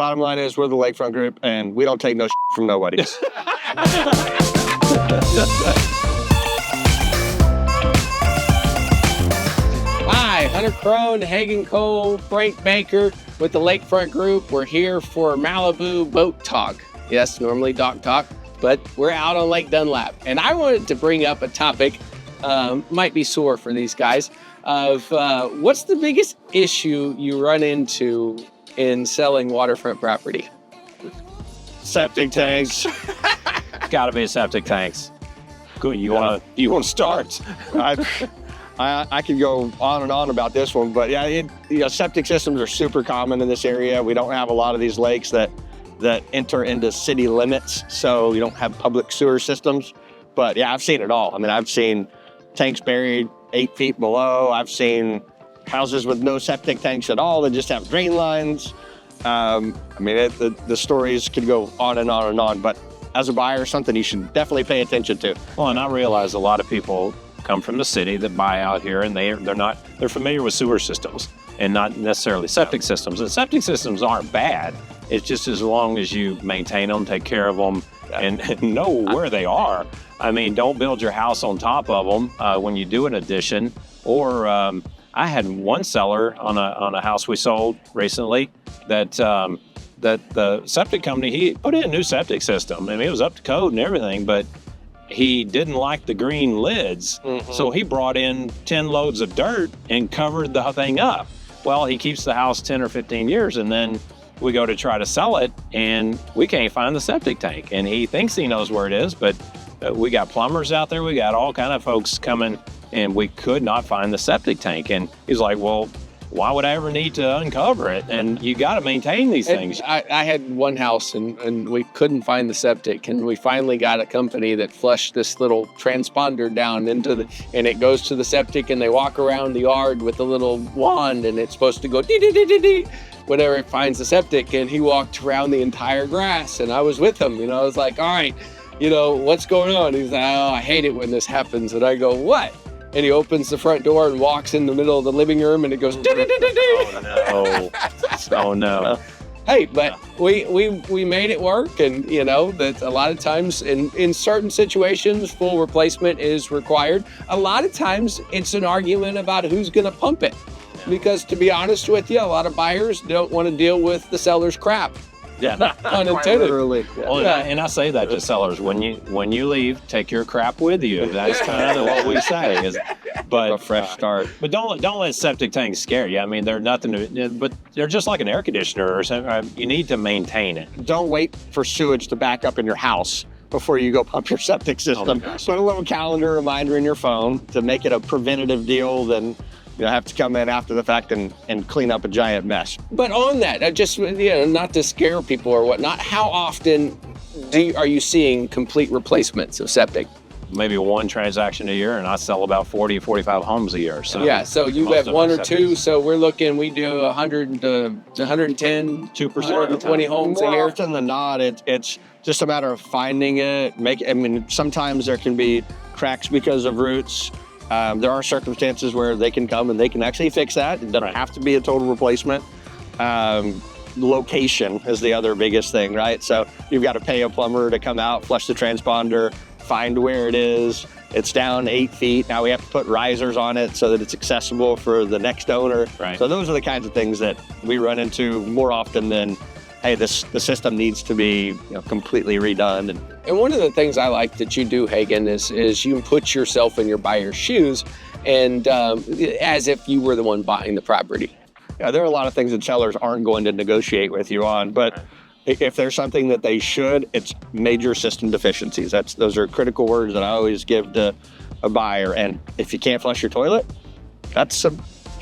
Bottom line is we're the Lakefront Group, and we don't take no shit from nobody. Hi, Hunter Crone, Hagen Cole, Frank Baker with the Lakefront Group. We're here for Malibu Boat Talk. Yes, normally dock talk, but we're out on Lake Dunlap. And I wanted to bring up a topic, might be sore for these guys, of what's the biggest issue you run into in selling waterfront property? Septic tanks. Got to be septic tanks. Good. You want to start? I could go on and on about this one, but yeah, septic systems are super common in this area. We don't have a lot of these lakes that enter into city limits, so you don't have public sewer systems. But yeah, I've seen it all. I mean, I've seen tanks buried 8 feet below. I've seen houses with no septic tanks at all that just have drain lines. I mean, the stories could go on and on and on, but as a buyer, something you should definitely pay attention to. Well, and I realize a lot of people come from the city that buy out here, and they're familiar with sewer systems and not necessarily septic systems. And septic systems aren't bad. It's just as long as you maintain them, take care of them, and know where they are. I mean, don't build your house on top of them when you do an addition. Or I had one seller on a house we sold recently that the septic company, he put in a new septic system. I mean, it was up to code and everything, but he didn't like the green lids. Mm-hmm. So he brought in 10 loads of dirt and covered the thing up. Well, he keeps the house 10 or 15 years, and then we go to try to sell it, and we can't find the septic tank. And he thinks he knows where it is, but we got plumbers out there. We got all kind of folks coming, and we could not find the septic tank. And he's like, well, why would I ever need to uncover it? And you got to maintain these things. I had one house and we couldn't find the septic, and we finally got a company that flushed this little transponder down and it goes to the septic, and they walk around the yard with a little wand, and it's supposed to go dee dee dee dee dee whenever it finds the septic. And he walked around the entire grass, and I was with him. I was like, all right, what's going on? He's like, oh, I hate it when this happens. And I go, what? And he opens the front door and walks in the middle of the living room, and it goes, oh no. Hey, but we made it work, and that a lot of times in certain situations, full replacement is required. A lot of times it's an argument about who's going to pump it, because to be honest with you, a lot of buyers don't want to deal with the seller's crap. Yeah, unintended. Literally. Well, and I say that to sellers: when you leave, take your crap with you. That's kind of what we say. But a fresh start. But don't let septic tanks scare you. I mean, they're nothing. But they're just like an air conditioner or something. You need to maintain it. Don't wait for sewage to back up in your house before you go pump your septic system. Put a little calendar reminder in your phone to make it a preventative deal. Then have to come in after the fact and clean up a giant mess. But on that, just not to scare people or whatnot, how often are you seeing complete replacements of septic? Maybe one transaction a year, and I sell about 40, 45 homes a year. So yeah, so you have one or two. So we do 100 to 110, 2%, 120 homes a year. More often than not, it's just a matter of finding it. Sometimes there can be cracks because of roots. There are circumstances where they can come and they can actually fix that. It doesn't have to be a total replacement. Location is the other biggest thing, right? So you've got to pay a plumber to come out, flush the transponder, find where it is. It's down 8 feet. Now we have to put risers on it so that it's accessible for the next owner. Right. So those are the kinds of things that we run into more often than, hey, the system needs to be completely redone. And one of the things I like that you do, Hagen, is you put yourself in your buyer's shoes, and as if you were the one buying the property. Yeah, there are a lot of things that sellers aren't going to negotiate with you on, but if there's something that they should, it's major system deficiencies. Those are critical words that I always give to a buyer. And if you can't flush your toilet, that's a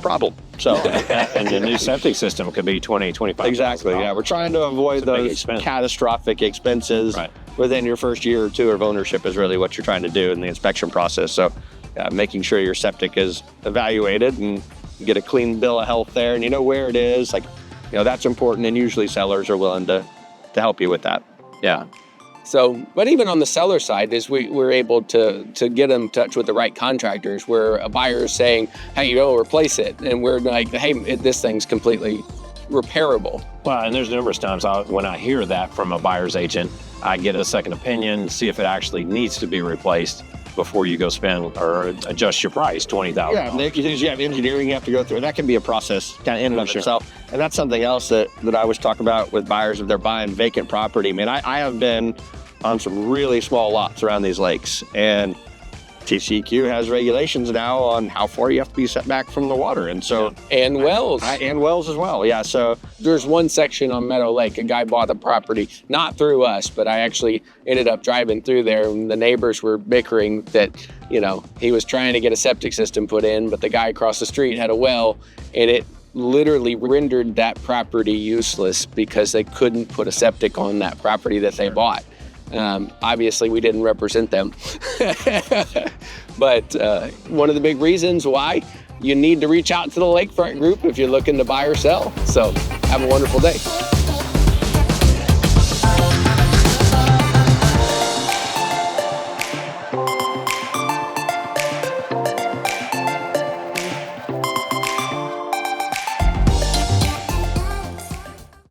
problem. So, and the new septic system could be 20, 25. Exactly. Yeah, we're trying to avoid those catastrophic expenses within your first year or two of ownership is really what you're trying to do in the inspection process. So, making sure your septic is evaluated and you get a clean bill of health there, and you know where it is. That's important, and usually sellers are willing to help you with that. Yeah. So, but even on the seller side, is we're able to get them in touch with the right contractors, where a buyer is saying, hey, replace it. And we're like, hey, this thing's completely repairable. Well, and there's numerous times when I hear that from a buyer's agent, I get a second opinion, see if it actually needs to be replaced before you go spend or adjust your price, $20,000. Yeah, because you have engineering you have to go through. That can be a process kind of in and of itself. And that's something else that I always talk about with buyers if they're buying vacant property. I mean, I have been on some really small lots around these lakes, and TCEQ has regulations now on how far you have to be set back from the water. And so, And wells. and wells as well. Yeah. So There's one section on Meadow Lake, a guy bought the property, not through us, but I actually ended up driving through there, and the neighbors were bickering that, you know, he was trying to get a septic system put in, but the guy across the street had a well, and it literally rendered that property useless because they couldn't put a septic on that property that they bought. Obviously, we didn't represent them. But one of the big reasons why you need to reach out to the Lakefront group if you're looking to buy or sell. So have a wonderful day.